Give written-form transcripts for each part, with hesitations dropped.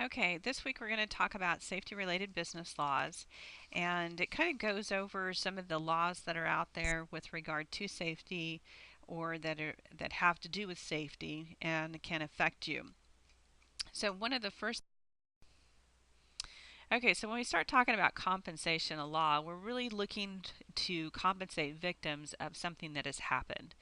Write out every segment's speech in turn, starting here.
Okay, this week we're going to talk about safety related business laws, and it kind of goes over some of the laws that are out there with regard to safety or that have to do with safety and can affect you. So one of the first Okay, so when we start talking about compensation law, we're really looking to compensate victims of something that has happened.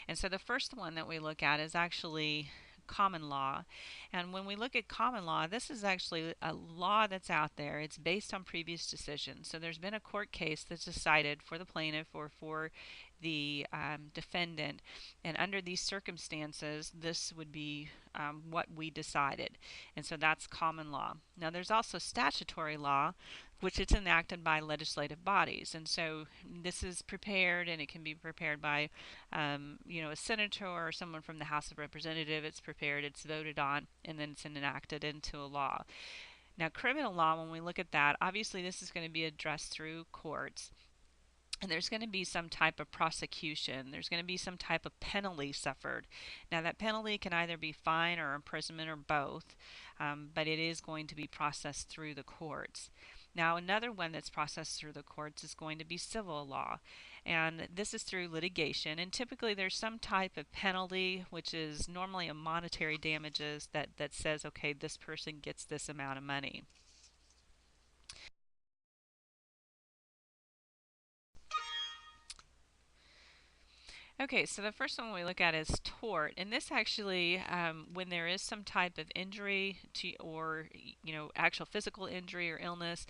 And so the first one that we look at is actually common law. And when we look at common law, this is actually a law that's out there. It's based on previous decisions. So there's been a court case that's decided for the plaintiff or for the defendant. And under these circumstances, this would be what we decided. And so that's common law. Now, there's also statutory law, which is enacted by legislative bodies. And so this is prepared, and it can be prepared by a senator or someone from the House of Representatives. It's prepared, it's voted on, and then it's enacted into a law. Now, criminal law, when we look at that, obviously this is going to be addressed through courts. And there's going to be some type of prosecution. There's going to be some type of penalty suffered. Now, that penalty can either be fine or imprisonment or both, but it is going to be processed through the courts. Now, another one that's processed through the courts is going to be civil law, and this is through litigation. And typically, there's some type of penalty, which is normally a monetary damages that says, okay, this person gets this amount of money. Okay, so the first one we look at is tort, and this actually, when there is some type of injury to, or actual physical injury or illness,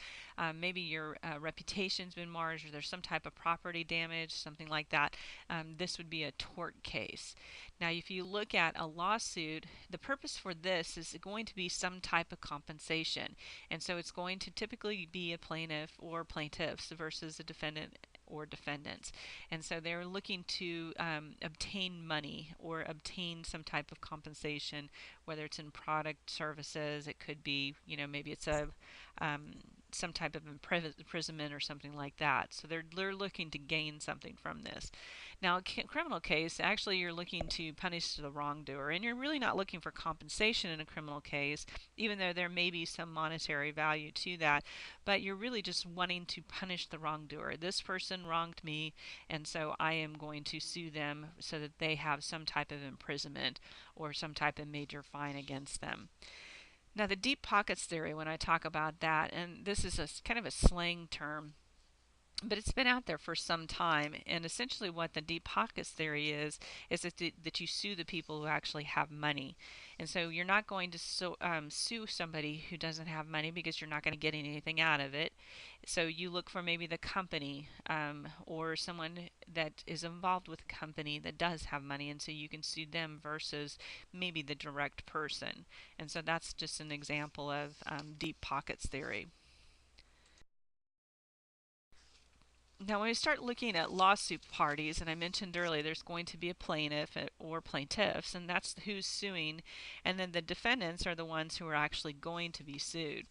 maybe your reputation's been marred, or there's some type of property damage, something like that. This would be a tort case. Now, if you look at a lawsuit, the purpose for this is going to be some type of compensation, and so it's going to typically be a plaintiff or plaintiffs versus a defendant or defendants. And so they're looking to obtain money or obtain some type of compensation, whether it's in product, services. It could be, maybe it's a um, some type of imprisonment or something like that. So they're looking to gain something from this. Now, a criminal case, actually, you're looking to punish the wrongdoer, and you're really not looking for compensation in a criminal case, even though there may be some monetary value to that. But you're really just wanting to punish the wrongdoer. This person wronged me, and so I am going to sue them so that they have some type of imprisonment or some type of major fine against them. Now, the deep pockets theory, when I talk about that, and this is a kind of a slang term, but it's been out there for some time. And essentially, what the deep pockets theory is that you sue the people who actually have money. And so you're not going to sue somebody who doesn't have money because you're not going to get anything out of it. So you look for maybe the company or someone that is involved with a company that does have money, and so you can sue them versus maybe the direct person. And so that's just an example of deep pockets theory. Now, when we start looking at lawsuit parties, and I mentioned earlier there's going to be a plaintiff or plaintiffs, and that's who's suing, and then the defendants are the ones who are actually going to be sued.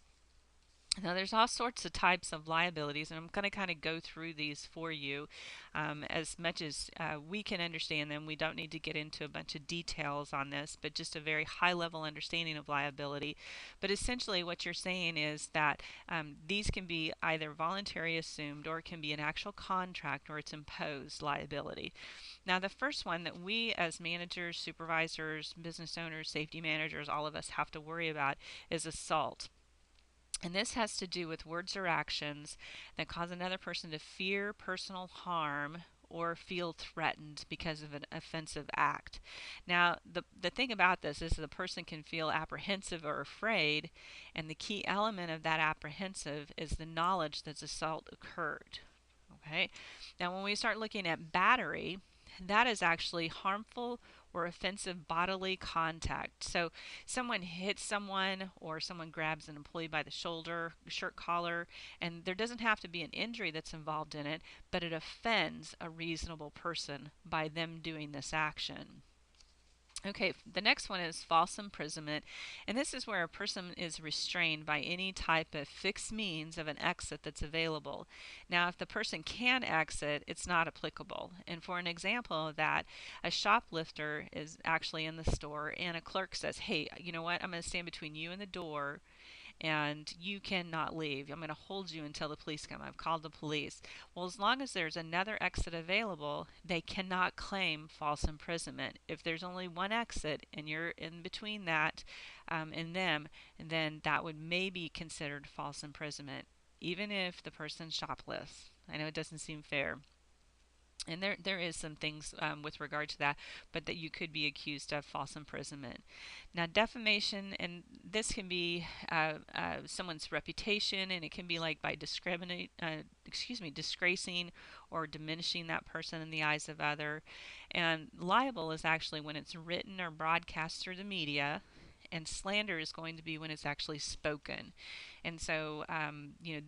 Now, there's all sorts of types of liabilities, and I'm going to kind of go through these for you as much as we can understand them. We don't need to get into a bunch of details on this, but just a very high level understanding of liability. But essentially, what you're saying is that these can be either voluntary assumed or it can be an actual contract or it's imposed liability. Now, the first one that we as managers, supervisors, business owners, safety managers, all of us have to worry about is assault. And this has to do with words or actions that cause another person to fear personal harm or feel threatened because of an offensive act. Now, the thing about this is the person can feel apprehensive or afraid, and the key element of that apprehensive is the knowledge that assault occurred. Okay? Now, when we start looking at battery, that is actually harmful or offensive bodily contact. So, someone hits someone or someone grabs an employee by the shoulder, shirt collar, and there doesn't have to be an injury that's involved in it, but it offends a reasonable person by them doing this action. Okay, the next one is false imprisonment, and this is where a person is restrained by any type of fixed means of an exit that's available. Now, if the person can exit, it's not applicable. And for an example of that, a shoplifter is actually in the store, and a clerk says, "Hey, you know what? I'm going to stand between you and the door, and you cannot leave. I'm going to hold you until the police come. I've called the police." Well, as long as there's another exit available, they cannot claim false imprisonment. If there's only one exit and you're in between that and them, then that would maybe considered false imprisonment, even if the person shoplifts. I know it doesn't seem fair. And there is some things with regard to that, but that you could be accused of false imprisonment. Now, defamation, and this can be someone's reputation, and it can be like by disgracing or diminishing that person in the eyes of other. And libel is actually when it's written or broadcast through the media, and slander is going to be when it's actually spoken. And so,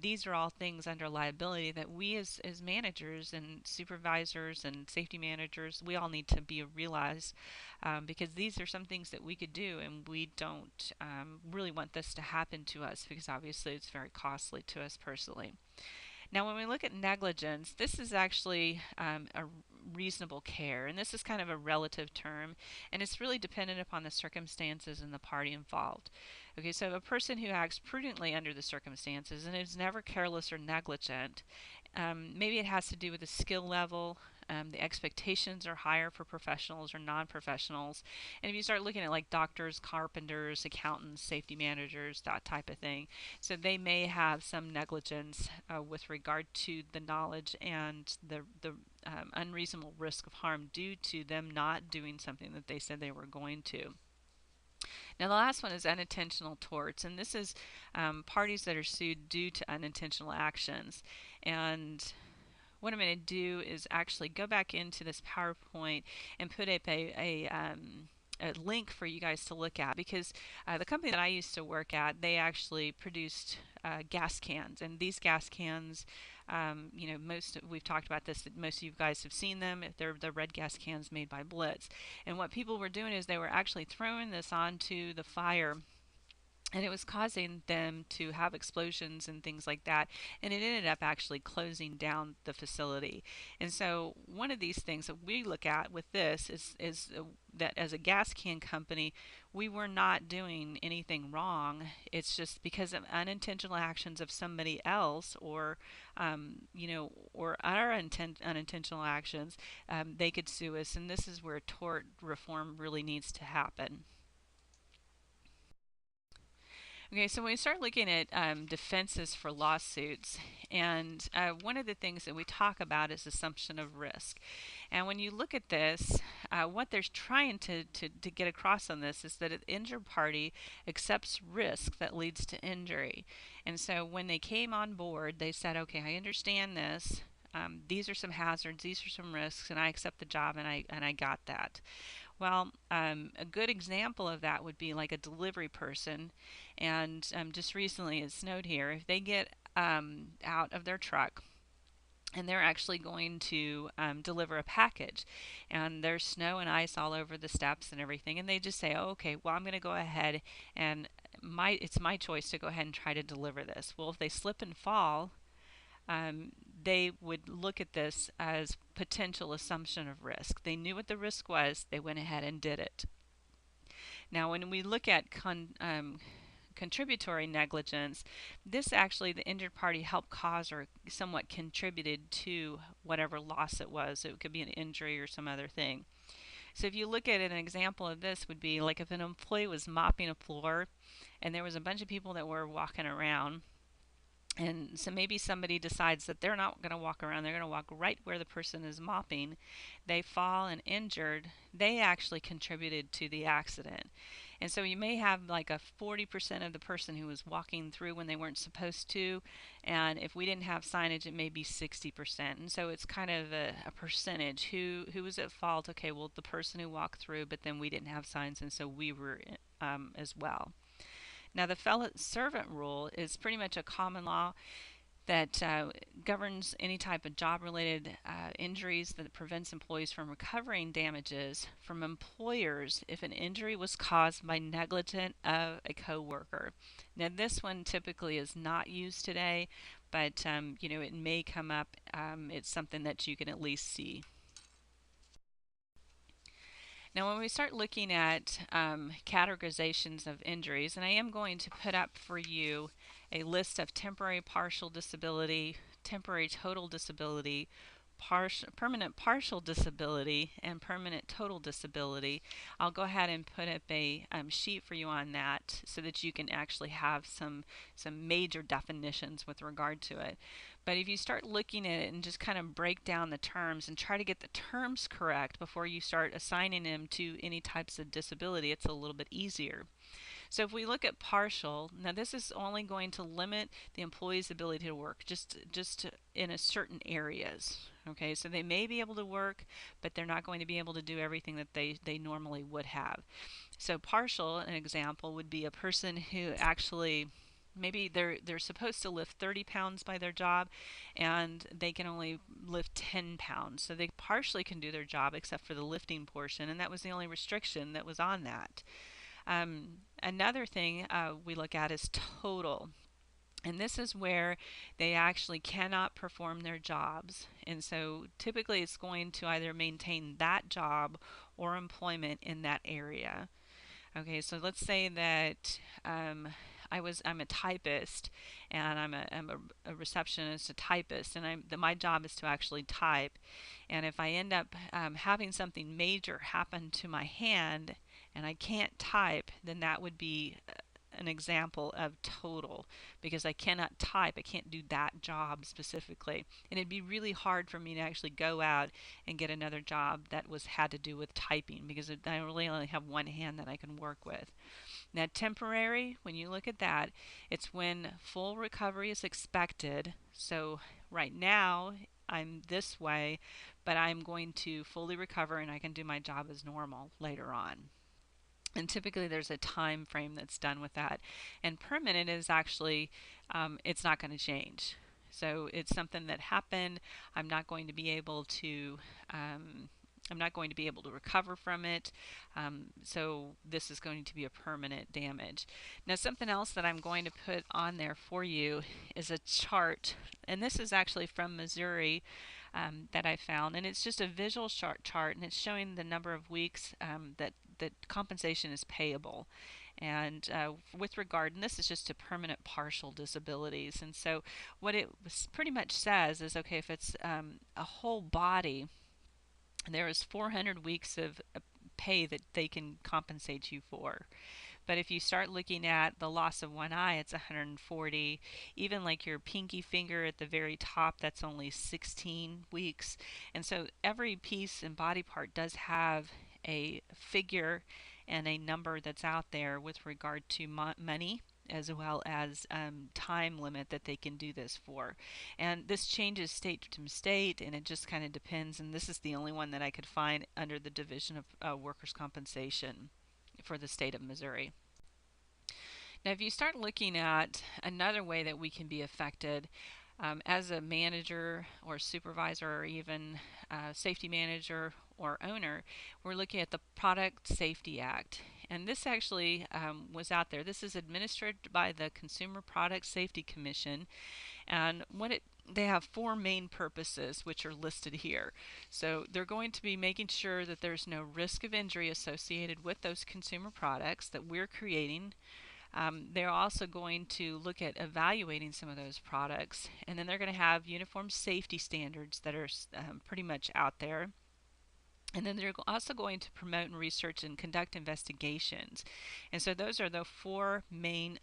these are all things under liability that we as managers and supervisors and safety managers, we all need to be realized because these are some things that we could do, and we don't really want this to happen to us because obviously it's very costly to us personally. Now, when we look at negligence, this is actually a reasonable care, and this is kind of a relative term, and it's really dependent upon the circumstances and the party involved. Okay, so a person who acts prudently under the circumstances and is never careless or negligent, maybe it has to do with the skill level. The expectations are higher for professionals or non professionals. And if you start looking at like doctors, carpenters, accountants, safety managers, that type of thing, so they may have some negligence with regard to the knowledge and the unreasonable risk of harm due to them not doing something that they said they were going to. Now, the last one is unintentional torts, and this is parties that are sued due to unintentional actions. And what I'm going to do is actually go back into this PowerPoint and put up a link for you guys to look at because the company that I used to work at, they actually produced gas cans, and these gas cans, most we've talked about this. Most of you guys have seen them. They're the red gas cans made by Blitz, and what people were doing is they were actually throwing this onto the fire, and it was causing them to have explosions and things like that, and it ended up actually closing down the facility. And so one of these things that we look at with this is that as a gas can company, we were not doing anything wrong. It's just because of unintentional actions of somebody else, or our unintentional actions, they could sue us, and this is where tort reform really needs to happen. Okay, so when we start looking at defenses for lawsuits, and one of the things that we talk about is assumption of risk. And when you look at this, what they're trying to get across on this is that an injured party accepts risk that leads to injury. And so when they came on board, they said, okay, I understand this. These are some hazards, these are some risks, and I accept the job, and I got that. Well, a good example of that would be like a delivery person. And just recently it snowed here. If they get out of their truck and they're actually going to deliver a package, and there's snow and ice all over the steps and everything, and they just say, oh, okay, well, I'm going to go ahead and it's my choice to go ahead and try to deliver this. Well, if they slip and fall, um, they would look at this as potential assumption of risk. They knew what the risk was, they went ahead and did it. Now, when we look at contributory negligence, this actually, the injured party helped cause or somewhat contributed to whatever loss it was. It could be an injury or some other thing. So if you look at it, an example of this would be like if an employee was mopping a floor and there was a bunch of people that were walking around, and so maybe somebody decides that they're not going to walk around, they're going to walk right where the person is mopping. They fall and injured. They actually contributed to the accident. And so you may have like a 40% of the person who was walking through when they weren't supposed to. And if we didn't have signage, it may be 60%. And so it's kind of a percentage. Who was at fault? Okay, well, the person who walked through, but then we didn't have signs, and so we were as well. Now, the fellow servant rule is pretty much a common law that governs any type of job-related injuries that prevents employees from recovering damages from employers if an injury was caused by negligence of a coworker. Now, this one typically is not used today, but it may come up. It's something that you can at least see. Now, when we start looking at categorizations of injuries, and I am going to put up for you a list of temporary partial disability, temporary total disability, permanent partial disability, and permanent total disability. I'll go ahead and put up a sheet for you on that so that you can actually have some major definitions with regard to it. But if you start looking at it and just kind of break down the terms and try to get the terms correct before you start assigning them to any types of disability, it's a little bit easier. So if we look at partial, now this is only going to limit the employee's ability to work just in a certain areas. Okay, so they may be able to work, but they're not going to be able to do everything that they normally would have. So partial, an example would be a person who actually maybe they're supposed to lift 30 pounds by their job and they can only lift 10 pounds. So they partially can do their job except for the lifting portion, and that was the only restriction that was on that. Another thing we look at is total. And this is where they actually cannot perform their jobs. And so typically it's going to either maintain that job or employment in that area. Okay, so let's say that I'm a typist and I'm a receptionist, a typist, and my job is to actually type. And if I end up having something major happen to my hand and I can't type, then that would be an example of total because I cannot type. I can't do that job specifically. And it'd be really hard for me to actually go out and get another job that had to do with typing because I really only have one hand that I can work with. Now, temporary, when you look at that, it's when full recovery is expected. So right now, I'm this way, but I'm going to fully recover and I can do my job as normal later on. And typically there's a time frame that's done with that. And permanent is actually, it's not going to change. So it's something that happened. I'm not going to be able to I'm not going to be able to recover from it. So this is going to be a permanent damage. Now, something else that I'm going to put on there for you is a chart. And this is actually from Missouri that I found. And it's just a visual chart, and it's showing the number of weeks that compensation is payable. And with regard, and this is just to permanent partial disabilities. And so what it pretty much says is, okay, if it's a whole body, there is 400 weeks of pay that they can compensate you for. But if you start looking at the loss of one eye, it's 140. Even like your pinky finger at the very top, that's only 16 weeks. And so every piece and body part does have a figure and a number that's out there with regard to money as well as time limit that they can do this for. And this changes state to state, and it just kind of depends. And this is the only one that I could find under the Division of Workers' Compensation for the state of Missouri. Now, if you start looking at another way that we can be affected as a manager or supervisor or even safety manager or owner, we're looking at the Product Safety Act. And this actually was out there. This is administered by the Consumer Product Safety Commission. And they have four main purposes, which are listed here. So they're going to be making sure that there's no risk of injury associated with those consumer products that we're creating. They're also going to look at evaluating some of those products, and then they're going to have uniform safety standards that are pretty much out there. And then they're also going to promote and research and conduct investigations. And so those are the four main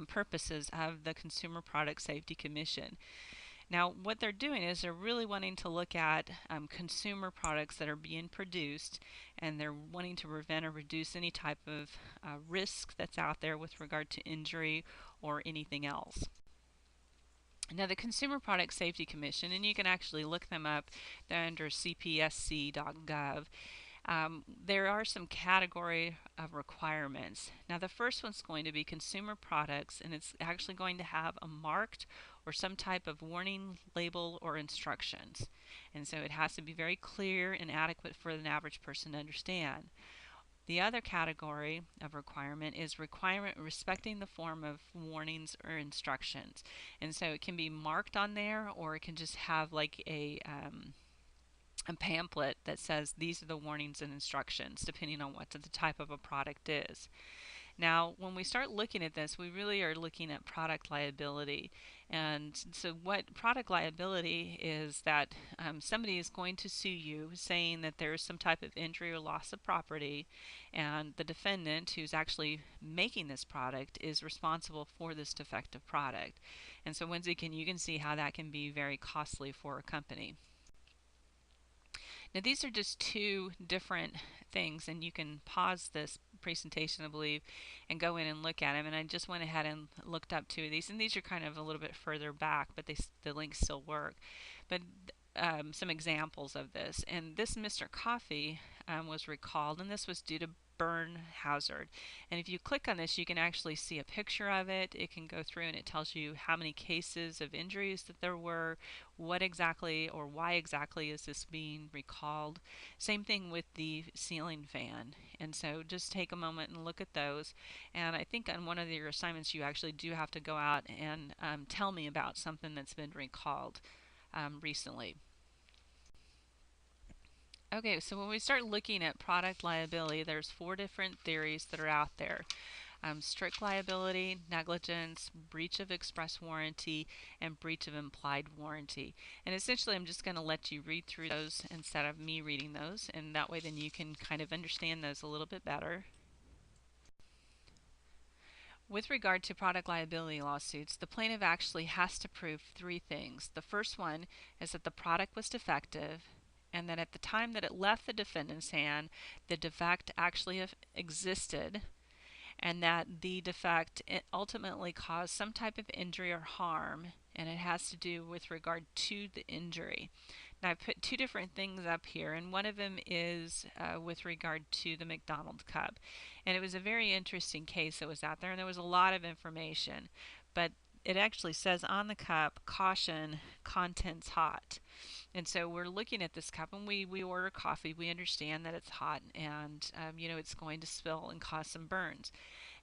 purposes of the Consumer Product Safety Commission. Now, what they're doing is they're really wanting to look at consumer products that are being produced, and they're wanting to prevent or reduce any type of risk that's out there with regard to injury or anything else. Now, the Consumer Product Safety Commission, and you can actually look them up, they're under cpsc.gov. There are some category of requirements. Now, the first one's going to be consumer products, and it's actually going to have a marked or some type of warning label or instructions. And so it has to be very clear and adequate for an average person to understand. The other category of requirement is requirement respecting the form of warnings or instructions. And so it can be marked on there, or it can just have like a pamphlet that says these are the warnings and instructions, depending on what the type of a product is. Now, when we start looking at this, we really are looking at product liability. And so, what product liability is that somebody is going to sue you saying that there is some type of injury or loss of property, and the defendant who's actually making this product is responsible for this defective product. And so, once again, you can see how that can be very costly for a company. Now these are just two different things, and you can pause this presentation, I believe, and go in and look at them. And I just went ahead and looked up two of these, and these are kind of a little bit further back, but the links still work. But some examples of this, and this Mr. Coffee was recalled, and this was due to burn hazard. And if you click on this, you can actually see a picture of it. It can go through and it tells you how many cases of injuries that there were, what exactly or why exactly is this being recalled. Same thing with the ceiling fan. And so just take a moment and look at those. And I think on one of your assignments you actually do have to go out and tell me about something that's been recalled recently. Okay, so when we start looking at product liability, there's four different theories that are out there. Strict liability, negligence, breach of express warranty, and breach of implied warranty. And essentially I'm just going to let you read through those instead of me reading those, and that way then you can kind of understand those a little bit better. With regard to product liability lawsuits, the plaintiff actually has to prove three things. The first one is that the product was defective, and that at the time that it left the defendant's hand, the defect actually existed, and that the defect ultimately caused some type of injury or harm, and it has to do with regard to the injury. Now, I put two different things up here, and one of them is with regard to the McDonald's cup. And it was a very interesting case that was out there, and there was a lot of information. But it actually says on the cup, caution, contents hot. And so we're looking at this cup, and we order coffee. We understand that it's hot, and it's going to spill and cause some burns.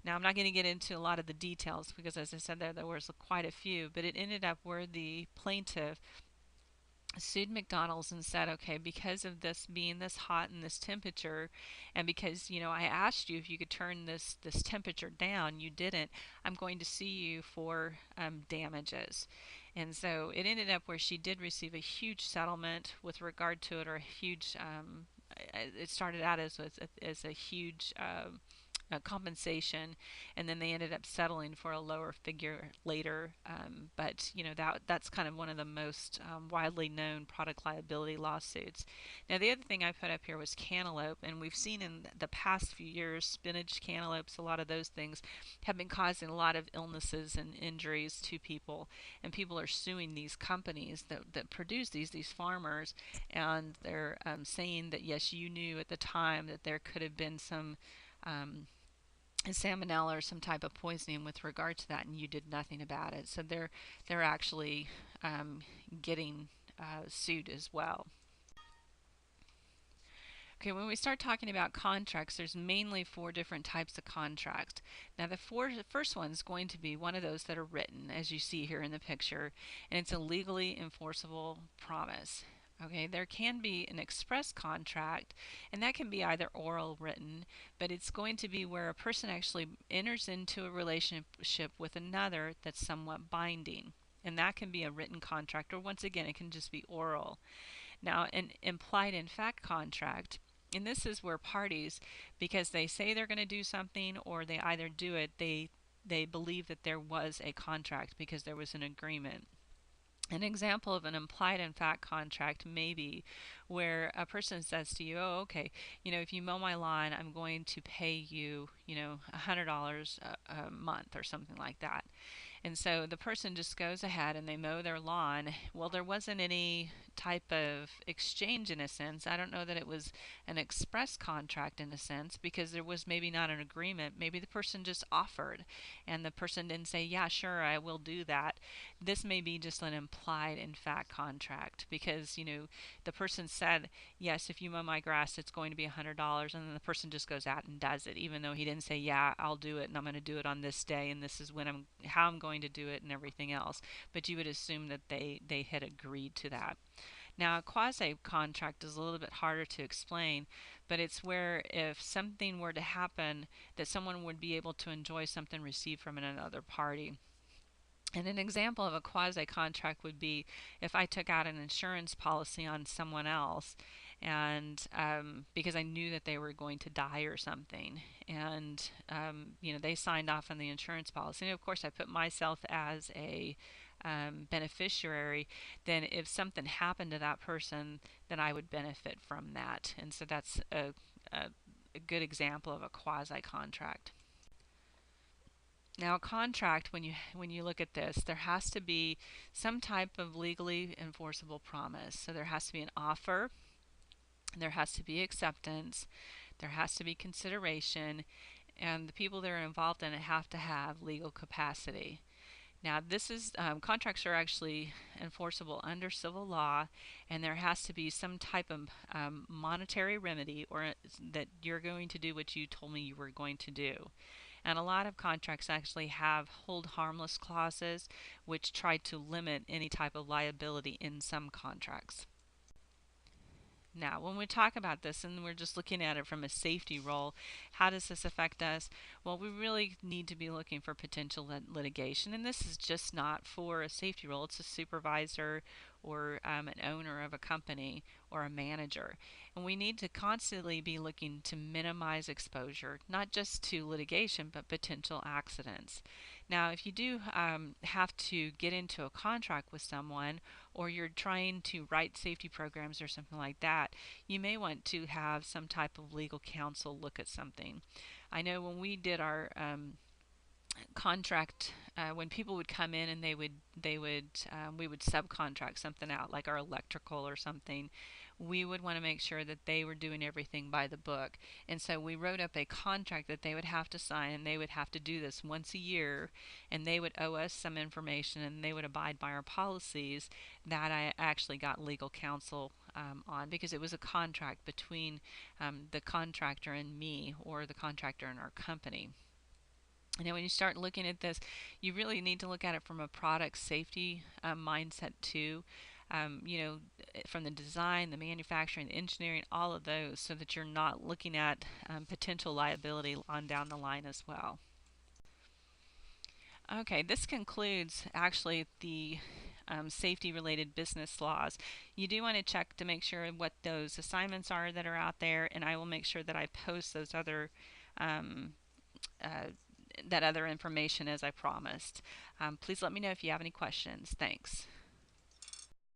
Now I'm not going to get into a lot of the details because, as I said, there was quite a few. But it ended up where the plaintiff sued McDonald's and said, okay, because of this being this hot and this temperature, and because I asked you if you could turn this temperature down, you didn't. I'm going to sue you for damages. And so it ended up where she did receive a huge settlement with regard to it, or a huge. It started out as a huge. Compensation, and then they ended up settling for a lower figure later. But that's kind of one of the most widely known product liability lawsuits. Now the other thing I put up here was cantaloupe, and we've seen in the past few years spinach, cantaloupes, a lot of those things have been causing a lot of illnesses and injuries to people, and people are suing these companies that produce these farmers, and they're saying that yes, you knew at the time that there could have been some salmonella or some type of poisoning with regard to that, and you did nothing about it. So they're actually getting sued as well. Okay, when we start talking about contracts, there's mainly four different types of contracts. Now, the first one is going to be one of those that are written, as you see here in the picture, and it's a legally enforceable promise. Okay, there can be an express contract, and that can be either oral or written, but it's going to be where a person actually enters into a relationship with another that's somewhat binding. And that can be a written contract, or once again, it can just be oral. Now, an implied in fact contract, and this is where parties, because they say they're going to do something or they either do it, they believe that there was a contract because there was an agreement. An example of an implied in fact contract may be where a person says to you, oh, okay, if you mow my lawn, I'm going to pay you, $100 a month or something like that. And so the person just goes ahead and they mow their lawn. Well, there wasn't any type of exchange in a sense. I don't know that it was an express contract in a sense because there was maybe not an agreement. Maybe the person just offered and the person didn't say, yeah, sure, I will do that. This may be just an implied in fact contract because, the person said, yes, if you mow my grass, it's going to be $100. And then the person just goes out and does it, even though he didn't say, yeah, I'll do it and I'm going to do it on this day and this is how I'm going to do it and everything else. But you would assume that they had agreed to that. Now, a quasi contract is a little bit harder to explain, but it's where if something were to happen, that someone would be able to enjoy something received from another party. And an example of a quasi contract would be if I took out an insurance policy on someone else, and because I knew that they were going to die or something, and they signed off on the insurance policy. And of course, I put myself as a beneficiary. Then, if something happened to that person, then I would benefit from that. And so that's a good example of a quasi contract. Now, a contract, when you look at this, there has to be some type of legally enforceable promise. So there has to be an offer, there has to be acceptance, there has to be consideration, and the people that are involved in it have to have legal capacity. Now, this is contracts are actually enforceable under civil law, and there has to be some type of monetary remedy, or that you're going to do what you told me you were going to do. And a lot of contracts actually have hold harmless clauses, which try to limit any type of liability in some contracts. Now, when we talk about this and we're just looking at it from a safety role, how does this affect us? Well, we really need to be looking for potential litigation, and this is just not for a safety role, it's a supervisor or an owner of a company or a manager. And we need to constantly be looking to minimize exposure, not just to litigation, but potential accidents. Now, if you do have to get into a contract with someone, or you're trying to write safety programs or something like that, you may want to have some type of legal counsel look at something. I know when we did our contract, when people would come in and we would subcontract something out, like our electrical or something, we would want to make sure that they were doing everything by the book. And so we wrote up a contract that they would have to sign, and they would have to do this once a year, and they would owe us some information, and they would abide by our policies. That I actually got legal counsel on, because it was a contract between the contractor and me, or the contractor and our company. And when you start looking at this, you really need to look at it from a product safety mindset too. From the design, the manufacturing, the engineering, all of those, so that you're not looking at potential liability on down the line as well. Okay, this concludes actually the safety related business laws. You do want to check to make sure what those assignments are that are out there, and I will make sure that I post those um, uh, that other information as I promised. Please let me know if you have any questions. Thanks.